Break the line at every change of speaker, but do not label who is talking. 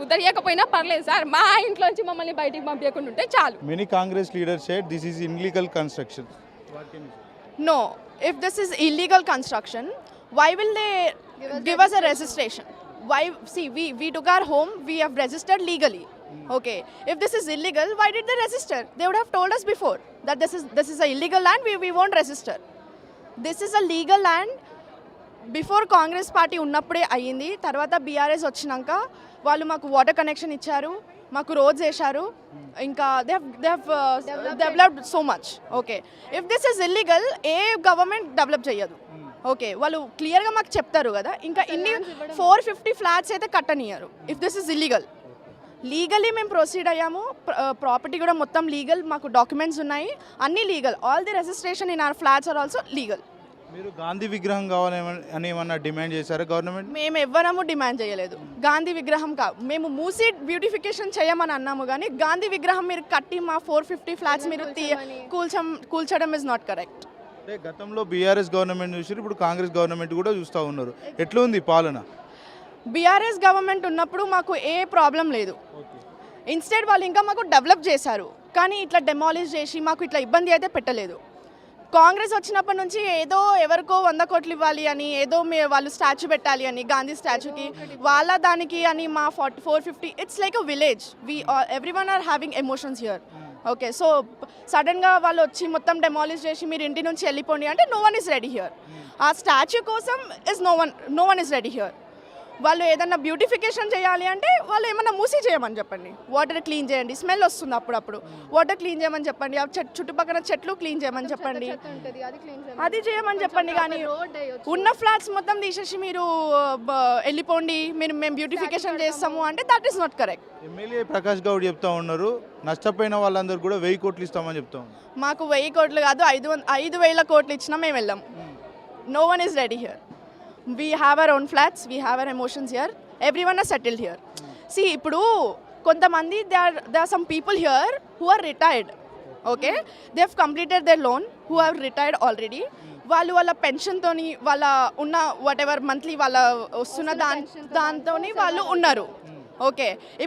ఉద్దరియకపోయినా పర్లేదు సార్, మా ఇంట్లోంచి మమ్మల్ని బయటికి పంపించకుండా ఉంటే చాలు.
Many Congress leaders said this is illegal construction. What can you say?
No, if this is illegal construction, why will they give us a registration? Why? See, we took our home, we have registered legally. Okay, if this is illegal, why did they register? They would have told us before that this is a illegal land, we won't register. This is a legal land. Before Congress party ఉన్నప్పుడే అయ్యింది. తర్వాత BRS వచ్చినాక వాళ్ళు మాకు water connection ఇచ్చారు, మాకు roads వేశారు, ఇంకా they have developed so much. Okay, if this is illegal A government develop చేయదు. ఓకే, వాళ్ళు క్లియర్గా మాకు చెప్తారు కదా, ఇంకా ఇన్ని 450 ఫ్లాట్స్ అయితే కట్టనియరు if this is illegal. Legally మేము ప్రొసీడ్ అయ్యాము, ప్రాపర్టీ కూడా మొత్తం లీగల్, మాకు డాక్యుమెంట్స్ ఉన్నాయి, అన్నీ legal. All the registration in our flats are also legal.
మీరు గాంధీ విగ్రహం కావాలని ఏమన్నా డిమాండ్ చేశారా గవర్నమెంట్?
మేము ఎవ్వరము డిమాండ్ చేయలేదు. గాంధీ విగ్రహం మేము మూసి బ్యూటిఫికేషన్ చేయమని అన్నాము, కానీ గాంధీ విగ్రహం మీరు కట్టి మా 450 ఫ్లాట్స్ మీరు కూల్చడం ఇస్ నాట్ కరెక్ట్.
అంటే గతంలో బీఆర్ఎస్ గవర్నమెంట్ చూసి ఇప్పుడు కాంగ్రెస్ గవర్నమెంట్ కూడా చూస్తూ ఉన్నారు. ఎట్లా ఉంది పాలన?
బీఆర్ఎస్ గవర్నమెంట్ ఉన్నప్పుడు మాకు ఏ ప్రాబ్లం లేదు. ఇన్స్టెడ్ వాళ్ళు ఇంకా మాకు డెవలప్ చేశారు, కానీ ఇట్లా డెమాలిష్ చేసి మాకు ఇట్లా ఇబ్బంది అయితే పెట్టలేదు. కాంగ్రెస్ వచ్చినప్పటి నుంచి ఏదో ఎవరికో 100 కోట్లు ఇవ్వాలి అని, ఏదో వాళ్ళు స్టాచ్యూ పెట్టాలి అని, గాంధీ స్టాచ్యూకి వాళ్ళ దానికి అని మా 450. It's like a village. Everyone are having emotions here. Okay, so సడన్గా వాళ్ళు వచ్చి మొత్తం డెమాలిష్ చేసి మీరు ఇంటి నుంచి వెళ్ళిపోండి అంటే no one is ready here. ఆ స్టాచ్యూ కోసం no one is ready here. వాళ్ళు ఏదన్నా బ్యూటిఫికేషన్ చేయాలి అంటే వాళ్ళు ఏమన్నా మూసి చేయమని చెప్పండి, వాటర్ క్లీన్ చేయండి, స్మెల్ వస్తుంది అప్పుడప్పుడు, వాటర్ క్లీన్ చేయమని చెప్పండి, ఆ చుట్టుపక్కల చెట్లు క్లీన్ చేయమని చెప్పండి, అది చేయమని చెప్పండి. కానీ ఉన్న ఫ్లాట్స్ మొత్తం తీసేసి మీరు వెళ్ళిపోండి, మేము బ్యూటిఫికేషన్ చేస్తాము అంటే that is not correct.
MLA Prakash Goud చెప్తా ఉన్నారు, నష్టపోయిన వాళ్ళందరూ కూడా 1000 కోట్లు ఇస్తామని చెప్తా ఉన్నారు.
మాకు 1000 కోట్లు కాదు, 5,000 కోట్లు ఇచ్చినా మేము వెళ్ళాం. No one is ready here. We have our own flats, we have our emotions here, everyone are settled here. See, ఇప్పుడు కొంతమంది there are some people here who are retired. Okay, they have completed their loan, who have retired already. వాళ్ళ పెన్షన్తోని వాళ్ళ ఉన్న what ever monthly వాళ్ళ వస్తున్న దాంతోని వాళ్ళు ఉన్నారు. Okay, ఇప్పుడు